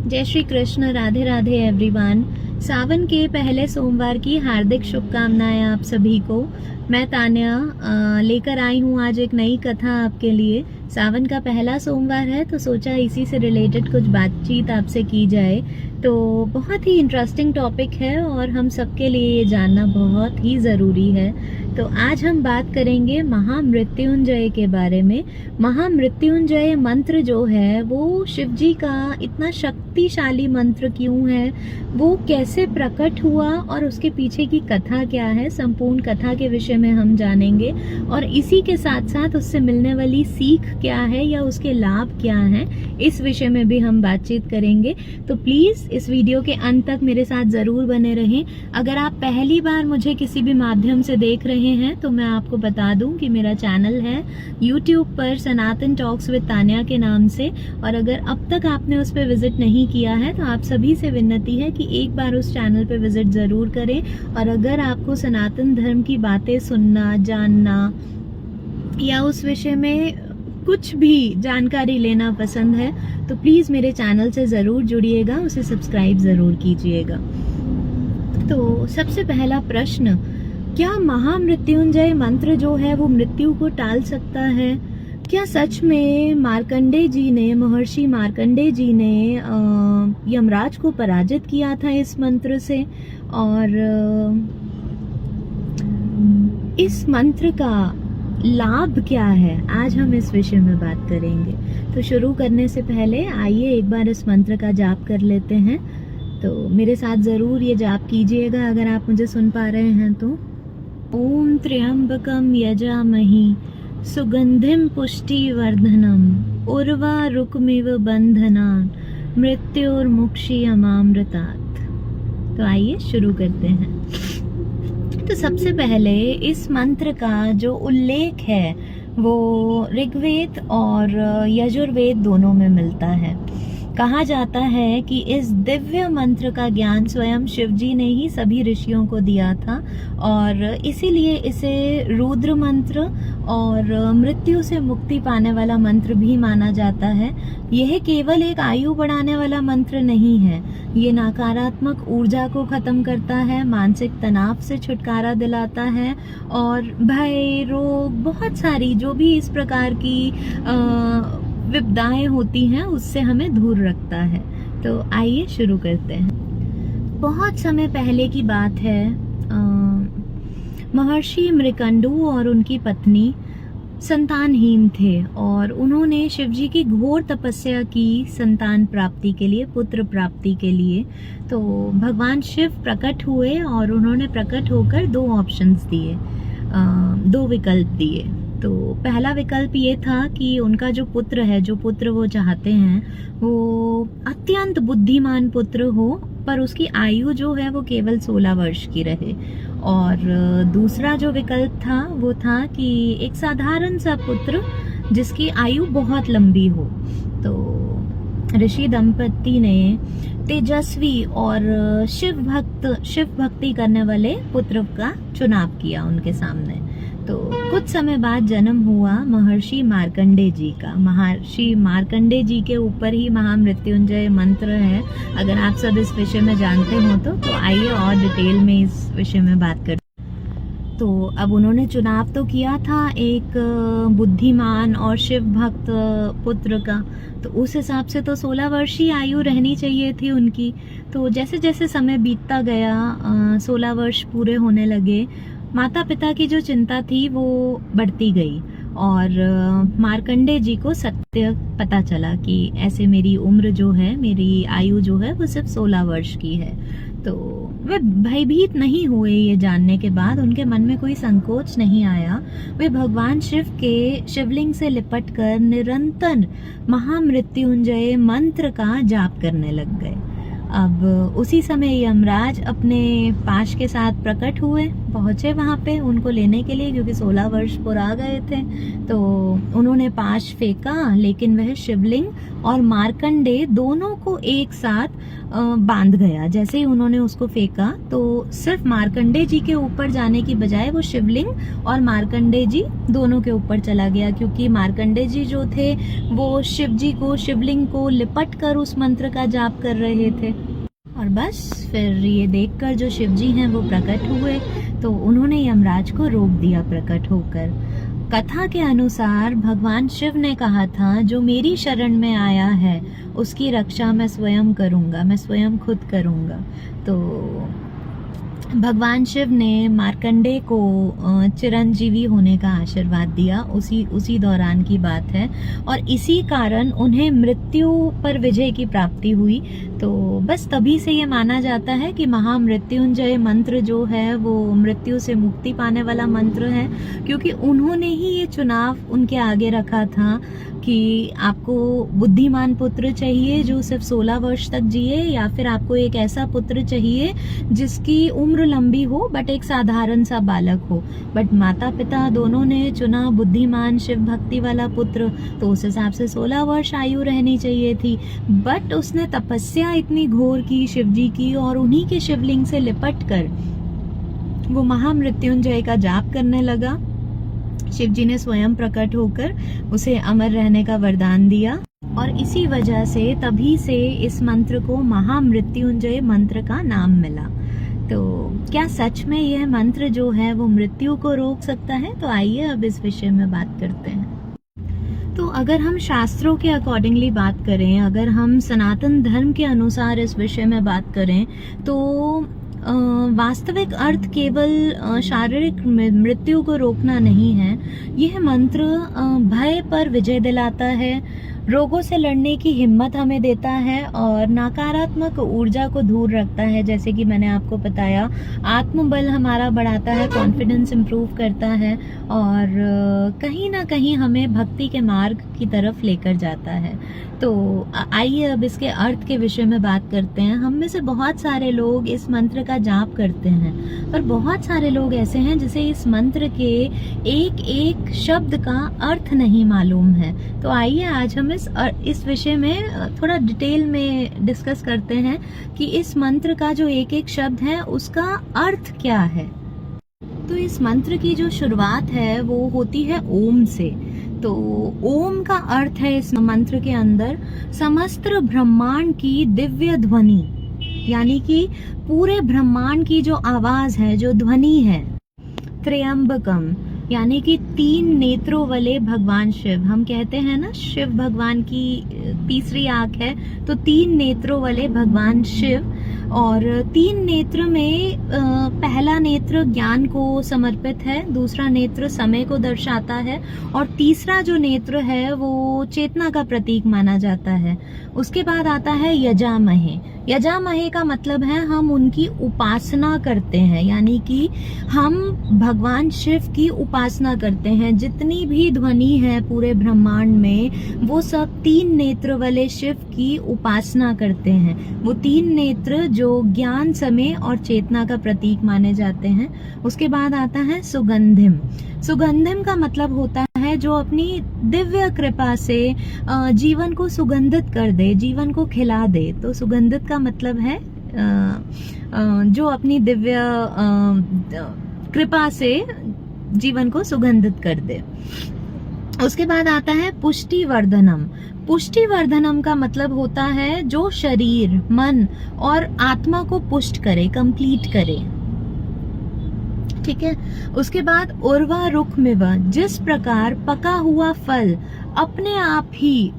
जय श्री कृष्ण, राधे राधे एवरीवन। सावन के पहले सोमवार की हार्दिक शुभकामनाएं आप सभी को। मैं तान्या लेकर आई हूँ आज एक नई कथा आपके लिए। सावन का पहला सोमवार है तो सोचा इसी से रिलेटेड कुछ बातचीत आपसे की जाए। तो बहुत ही इंटरेस्टिंग टॉपिक है और हम सबके लिए ये जानना बहुत ही ज़रूरी है। तो आज हम बात करेंगे महामृत्युंजय के बारे में। महामृत्युंजय मंत्र जो है वो शिव जी का इतना शक्तिशाली मंत्र क्यों है, वो कैसे प्रकट हुआ और उसके पीछे की कथा क्या है, संपूर्ण कथा के विषय में हम जानेंगे। और इसी के साथ साथ उससे मिलने वाली सीख क्या है या उसके लाभ क्या हैं, इस विषय में भी हम बातचीत करेंगे। तो प्लीज़ इस वीडियो के अंत तक मेरे साथ ज़रूर बने रहें। अगर आप पहली बार मुझे किसी भी माध्यम से देख रहे हैं तो मैं आपको बता दूं कि मेरा चैनल है YouTube पर सनातन टॉक्स विद तान्या के नाम से। और अगर अब तक आपने उस पर विजिट नहीं किया है तो आप सभी से विनती है कि एक बार उस चैनल पर विजिट ज़रूर करें। और अगर आपको सनातन धर्म की बातें सुनना, जानना या उस विषय में कुछ भी जानकारी लेना पसंद है तो प्लीज़ मेरे चैनल से ज़रूर जुड़िएगा, उसे सब्सक्राइब ज़रूर कीजिएगा। तो सबसे पहला प्रश्न, क्या महामृत्युंजय मंत्र जो है वो मृत्यु को टाल सकता है? क्या सच में मार्कंडेय जी ने, महर्षि मार्कंडेय जी ने यमराज को पराजित किया था इस मंत्र से? और इस मंत्र का लाभ क्या है, आज हम इस विषय में बात करेंगे। तो शुरू करने से पहले आइए एक बार इस मंत्र का जाप कर लेते हैं। तो मेरे साथ ज़रूर ये जाप कीजिएगा अगर आप मुझे सुन पा रहे हैं तो। ओम त्र्यंबकम यजामहि सुगंधिम पुष्टिवर्धनम उर्वारुकमिव बंधनान मृत्युर्मुक्षीयमामृतात्। तो आइए शुरू करते हैं। तो सबसे पहले इस मंत्र का जो उल्लेख है वो ऋग्वेद और यजुर्वेद दोनों में मिलता है। कहा जाता है कि इस दिव्य मंत्र का ज्ञान स्वयं शिव जी ने ही सभी ऋषियों को दिया था और इसीलिए इसे रुद्र मंत्र और मृत्यु से मुक्ति पाने वाला मंत्र भी माना जाता है। यह केवल एक आयु बढ़ाने वाला मंत्र नहीं है, ये नकारात्मक ऊर्जा को खत्म करता है, मानसिक तनाव से छुटकारा दिलाता है और भय, रोग, बहुत सारी जो भी इस प्रकार की विपदाएं होती हैं उससे हमें दूर रखता है। तो आइए शुरू करते हैं। बहुत समय पहले की बात है, महर्षि मृकंडू और उनकी पत्नी संतानहीन थे और उन्होंने शिवजी की घोर तपस्या की संतान प्राप्ति के लिए, पुत्र प्राप्ति के लिए। तो भगवान शिव प्रकट हुए और उन्होंने प्रकट होकर दो ऑप्शंस दिए, दो विकल्प दिए। तो पहला विकल्प ये था कि उनका जो पुत्र है, जो पुत्र वो चाहते हैं वो अत्यंत बुद्धिमान पुत्र हो पर उसकी आयु जो है वो केवल 16 वर्ष की रहे। और दूसरा जो विकल्प था वो था कि एक साधारण सा पुत्र जिसकी आयु बहुत लंबी हो। तो ऋषि दंपति ने तेजस्वी और शिव भक्ति करने वाले पुत्र का चुनाव किया उनके सामने। तो कुछ समय बाद जन्म हुआ महर्षि मार्कंडेय जी का। महर्षि मार्कंडेय जी के ऊपर ही महामृत्युंजय मंत्र है। अगर आप सब इस विषय में जानते हो तो आइए और डिटेल में इस विषय में बात करते। तो अब उन्होंने चुनाव तो किया था एक बुद्धिमान और शिव भक्त पुत्र का, तो उस हिसाब से तो 16 वर्षीय आयु रहनी चाहिए थी उनकी। तो जैसे जैसे समय बीतता गया, 16 वर्ष पूरे होने लगे, माता पिता की जो चिंता थी वो बढ़ती गई और मार्कंडेय जी को सत्य पता चला कि ऐसे मेरी उम्र जो है, मेरी आयु जो है वो सिर्फ 16 वर्ष की है। तो वे भयभीत नहीं हुए, ये जानने के बाद उनके मन में कोई संकोच नहीं आया। वे भगवान शिव के शिवलिंग से लिपटकर निरंतर महामृत्युंजय मंत्र का जाप करने लग गए। अब उसी समय यमराज अपने पाश के साथ प्रकट हुए, पहुंचे वहां पे उनको लेने के लिए, क्योंकि 16 वर्ष पुरा गए थे। तो उन्होंने पाश फेंका, लेकिन वह शिवलिंग और मार्कंडे दोनों को एक साथ बांध गया। जैसे ही उन्होंने उसको फेंका तो सिर्फ मार्कंडे जी के ऊपर जाने की बजाय वो शिवलिंग और मार्कंडे जी दोनों के ऊपर चला गया, क्योंकि मार्कंडे जी जो थे वो शिव जी को, शिवलिंग को लिपट कर उस मंत्र का जाप कर रहे थे। और बस फिर ये देखकर जो शिव जी हैं वो प्रकट हुए, तो उन्होंने यमराज को रोक दिया प्रकट होकर। कथा के अनुसार भगवान शिव ने कहा था, जो मेरी शरण में आया है उसकी रक्षा मैं स्वयं करूंगा, मैं स्वयं खुद करूंगा। तो भगवान शिव ने मार्कंडे को चिरंजीवी होने का आशीर्वाद दिया, उसी दौरान की बात है, और इसी कारण उन्हें मृत्यु पर विजय की प्राप्ति हुई। तो बस तभी से ये माना जाता है कि महामृत्युंजय मंत्र जो है वो मृत्यु से मुक्ति पाने वाला मंत्र है, क्योंकि उन्होंने ही ये चुनाव उनके आगे रखा था कि आपको बुद्धिमान पुत्र चाहिए जो सिर्फ 16 वर्ष तक जिए, या फिर आपको एक ऐसा पुत्र चाहिए जिसकी उम्र लंबी हो बट एक साधारण सा बालक हो। बट माता पिता दोनों ने चुना बुद्धिमान शिव भक्ति वाला पुत्र, तो उस हिसाब से 16 वर्ष आयु रहनी चाहिए थी। बट उसने तपस्या इतनी घोर की शिव जी की, और उन्हीं के शिवलिंग से लिपट कर वो महामृत्युंजय का जाप करने लगा। शिव जी ने स्वयं प्रकट होकर उसे अमर रहने का वरदान दिया, और इसी वजह से तभी से इस मंत्र को महामृत्युंजय मंत्र का नाम मिला। तो क्या सच में यह मंत्र जो है वो मृत्यु को रोक सकता है? तो आइए अब इस विषय में बात करते हैं। तो अगर हम शास्त्रों के अकॉर्डिंगली बात करें, अगर हम सनातन धर्म के अनुसार इस विषय में बात करें, तो वास्तविक अर्थ केवल शारीरिक मृत्यु को रोकना नहीं है। यह मंत्र भय पर विजय दिलाता है, रोगों से लड़ने की हिम्मत हमें देता है, और नकारात्मक ऊर्जा को दूर रखता है। जैसे कि मैंने आपको बताया, आत्मबल हमारा बढ़ाता है, कॉन्फिडेंस इंप्रूव करता है, और कहीं ना कहीं हमें भक्ति के मार्ग की तरफ लेकर जाता है। तो आइए अब इसके अर्थ के विषय में बात करते हैं। हम में से बहुत सारे लोग इस मंत्र का जाप करते हैं, पर बहुत सारे लोग ऐसे हैं जिसे इस मंत्र के एक एक शब्द का अर्थ नहीं मालूम है। तो आइए आज हम इस विषय में थोड़ा डिटेल में डिस्कस करते हैं कि इस मंत्र का जो एक एक शब्द है उसका अर्थ क्या है। तो इस मंत्र की जो शुरुआत है वो होती है ओम से। तो ओम का अर्थ है इस मंत्र के अंदर समस्त ब्रह्मांड की दिव्य ध्वनि, यानी कि पूरे ब्रह्मांड की जो आवाज है, जो ध्वनि है। त्र्यंबकम, यानी कि 3 नेत्रों वाले भगवान शिव, हम कहते हैं ना शिव भगवान की तीसरी आंख है, तो 3 नेत्रों वाले भगवान शिव। और 3 नेत्र में पहला नेत्र ज्ञान को समर्पित है, दूसरा नेत्र समय को दर्शाता है, और तीसरा जो नेत्र है वो चेतना का प्रतीक माना जाता है। उसके बाद आता है यजामहे। यजामहे का मतलब है हम उनकी उपासना करते हैं, यानी कि हम भगवान शिव की उपासना करते हैं। जितनी भी ध्वनि है पूरे ब्रह्मांड में वो सब 3 नेत्र वाले शिव की उपासना करते हैं। वो 3 नेत्र जो ज्ञान, समय और चेतना का प्रतीक माने जाते हैं। उसके बाद आता है सुगंधिम। सुगंधिम का मतलब होता है जो अपनी दिव्य कृपा से जीवन को सुगंधित कर दे, जीवन को खिला दे। तो सुगंधित का मतलब है जो अपनी दिव्य कृपा से जीवन को सुगंधित कर दे। उसके बाद आता है पुष्टिवर्धनम। पुष्टिवर्धनम का मतलब होता है जो शरीर, मन और आत्मा को पुष्ट करे, कंप्लीट करे। ठीक है। उसके बाद उर्वा रुख में वह, जिस प्रकार पका हुआ फल अपने आप ही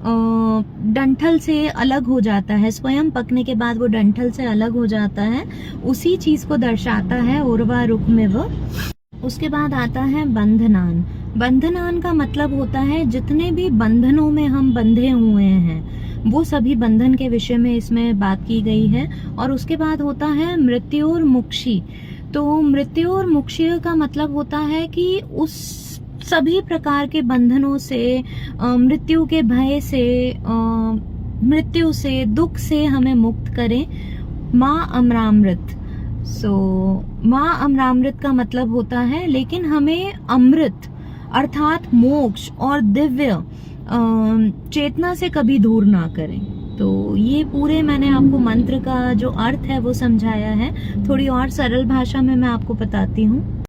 डंठल से अलग हो जाता है, स्वयं पकने के बाद वो डंठल से अलग हो जाता है, उसी चीज को दर्शाता है उर्वा रुख में वह। उसके बाद आता है बंधनान। बंधनान का मतलब होता है जितने भी बंधनों में हम बंधे हुए हैं, वो सभी बंधन के विषय में इसमें बात की गई है। और उसके बाद होता है मृत्यु और मुक्षी। तो मृत्यु और मुक्षी का मतलब होता है कि उस सभी प्रकार के बंधनों से, मृत्यु के भय से, मृत्यु से, दुख से हमें मुक्त करें। माँ अमरामृत। माँ अमरामृत का मतलब होता है, लेकिन हमें अमृत अर्थात मोक्ष और दिव्य चेतना से कभी दूर ना करें। तो ये पूरे मैंने आपको मंत्र का जो अर्थ है वो समझाया है। थोड़ी और सरल भाषा में मैं आपको बताती हूँ।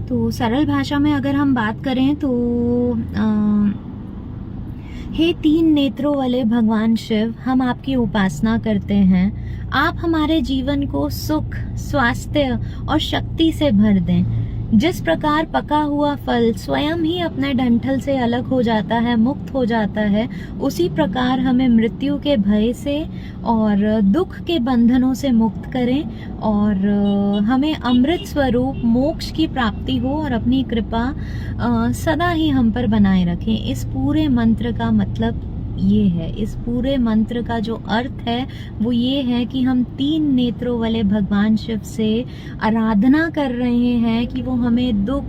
तो सरल भाषा में अगर हम बात करें तो हे 3 नेत्रों वाले भगवान शिव, हम आपकी उपासना करते हैं। आप हमारे जीवन को सुख, स्वास्थ्य और शक्ति से भर दें। जिस प्रकार पका हुआ फल स्वयं ही अपने डंठल से अलग हो जाता है, मुक्त हो जाता है, उसी प्रकार हमें मृत्यु के भय से और दुख के बंधनों से मुक्त करें और हमें अमृत स्वरूप मोक्ष की प्राप्ति हो और अपनी कृपा सदा ही हम पर बनाए रखें। इस पूरे मंत्र का मतलब ये है, इस पूरे मंत्र का जो अर्थ है वो ये है कि हम 3 नेत्रों वाले भगवान शिव से आराधना कर रहे हैं कि वो हमें दुख,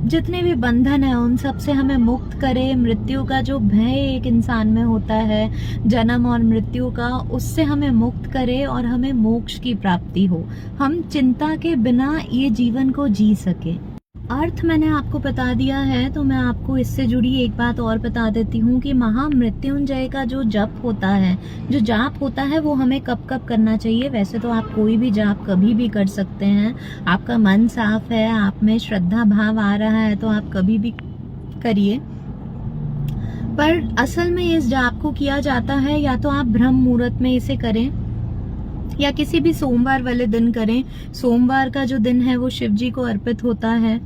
जितने भी बंधन है उन सब से हमें मुक्त करे। मृत्यु का जो भय एक इंसान में होता है, जन्म और मृत्यु का, उससे हमें मुक्त करे और हमें मोक्ष की प्राप्ति हो, हम चिंता के बिना ये जीवन को जी सके। अर्थ मैंने आपको बता दिया है, तो मैं आपको इससे जुड़ी एक बात और बता देती हूँ कि महामृत्युंजय का जो जप होता है, जो जाप होता है, वो हमें कब कब करना चाहिए। वैसे तो आप कोई भी जाप कभी भी कर सकते हैं, आपका मन साफ है, आप में श्रद्धा भाव आ रहा है तो आप कभी भी करिए। पर असल में इस जाप को किया जाता है या तो आप ब्रह्म मुहूर्त में इसे करें या किसी भी सोमवार वाले दिन करें। सोमवार का जो दिन है वो शिव जी को अर्पित होता है,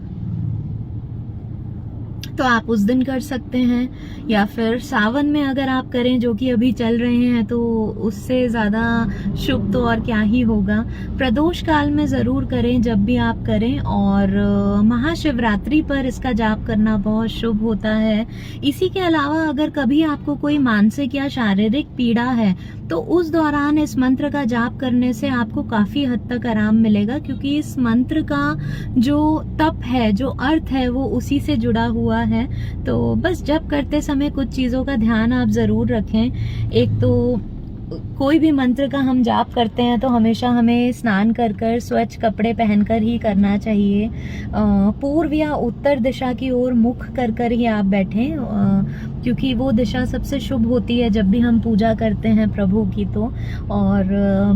तो आप उस दिन कर सकते हैं, या फिर सावन में अगर आप करें, जो कि अभी चल रहे हैं, तो उससे ज़्यादा शुभ तो और क्या ही होगा। प्रदोष काल में ज़रूर करें जब भी आप करें, और महाशिवरात्रि पर इसका जाप करना बहुत शुभ होता है। इसी के अलावा अगर कभी आपको कोई मानसिक या शारीरिक पीड़ा है तो उस दौरान इस मंत्र का जाप करने से आपको काफ़ी हद तक आराम मिलेगा, क्योंकि इस मंत्र का जो तप है, जो अर्थ है, वो उसी से जुड़ा हुआ है। तो बस जप करते समय कुछ चीज़ों का ध्यान आप ज़रूर रखें। एक तो कोई भी मंत्र का हम जाप करते हैं तो हमेशा हमें स्नान कर कर स्वच्छ कपड़े पहनकर ही करना चाहिए। पूर्व या उत्तर दिशा की ओर मुख कर कर ही आप बैठें, क्योंकि वो दिशा सबसे शुभ होती है जब भी हम पूजा करते हैं प्रभु की। तो और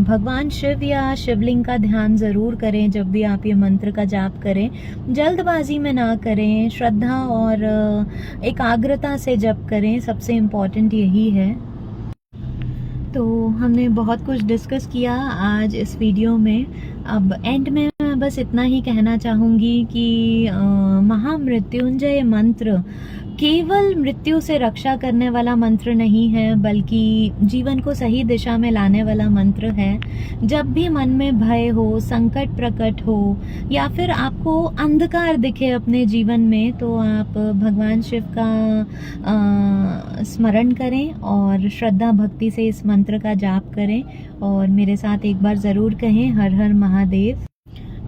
भगवान शिव या शिवलिंग का ध्यान ज़रूर करें जब भी आप ये मंत्र का जाप करें। जल्दबाजी में ना करें, श्रद्धा और एकाग्रता से जप करें, सबसे इम्पोर्टेंट यही है। तो हमने बहुत कुछ डिस्कस किया आज इस वीडियो में। अब एंड में मैं बस इतना ही कहना चाहूँगी कि महामृत्युंजय मंत्र केवल मृत्यु से रक्षा करने वाला मंत्र नहीं है, बल्कि जीवन को सही दिशा में लाने वाला मंत्र है। जब भी मन में भय हो, संकट प्रकट हो या फिर आपको अंधकार दिखे अपने जीवन में, तो आप भगवान शिव का स्मरण करें और श्रद्धा भक्ति से इस मंत्र का जाप करें और मेरे साथ एक बार ज़रूर कहें हर हर महादेव।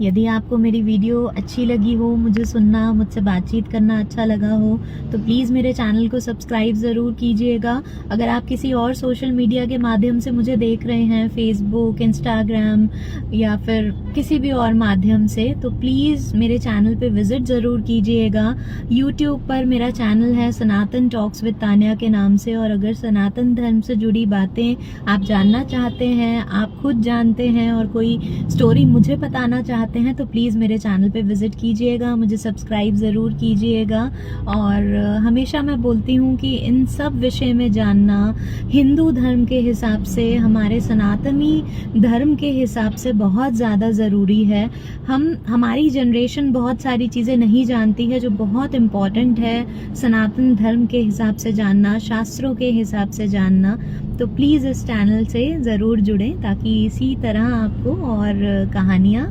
यदि आपको मेरी वीडियो अच्छी लगी हो, मुझे सुनना, मुझसे बातचीत करना अच्छा लगा हो, तो प्लीज़ मेरे चैनल को सब्सक्राइब ज़रूर कीजिएगा। अगर आप किसी और सोशल मीडिया के माध्यम से मुझे देख रहे हैं, फेसबुक, इंस्टाग्राम या फिर किसी भी और माध्यम से, तो प्लीज़ मेरे चैनल पे विज़िट ज़रूर कीजिएगा। यूट्यूब पर मेरा चैनल है सनातन टॉक्स विद तान्या के नाम से, और अगर सनातन धर्म से जुड़ी बातें आप जानना चाहते हैं, आप खुद जानते हैं और कोई स्टोरी मुझे बताना चाहते हैं, तो प्लीज़ मेरे चैनल पे विज़िट कीजिएगा, मुझे सब्सक्राइब ज़रूर कीजिएगा। और हमेशा मैं बोलती हूँ कि इन सब विषय में जानना हिंदू धर्म के हिसाब से, हमारे सनातनी धर्म के हिसाब से बहुत ज़्यादा ज़रूरी है। हमारी जनरेशन बहुत सारी चीज़ें नहीं जानती है जो बहुत इम्पॉर्टेंट है सनातन धर्म के हिसाब से जानना, शास्त्रों के हिसाब से जानना। तो प्लीज़ इस चैनल से ज़रूर जुड़ें ताकि इसी तरह आपको और कहानियाँ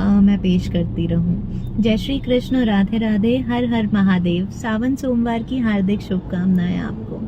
मैं पेश करती रहूं। जय श्री कृष्ण, राधे राधे, हर हर महादेव। सावन सोमवार की हार्दिक शुभकामनाएं आपको।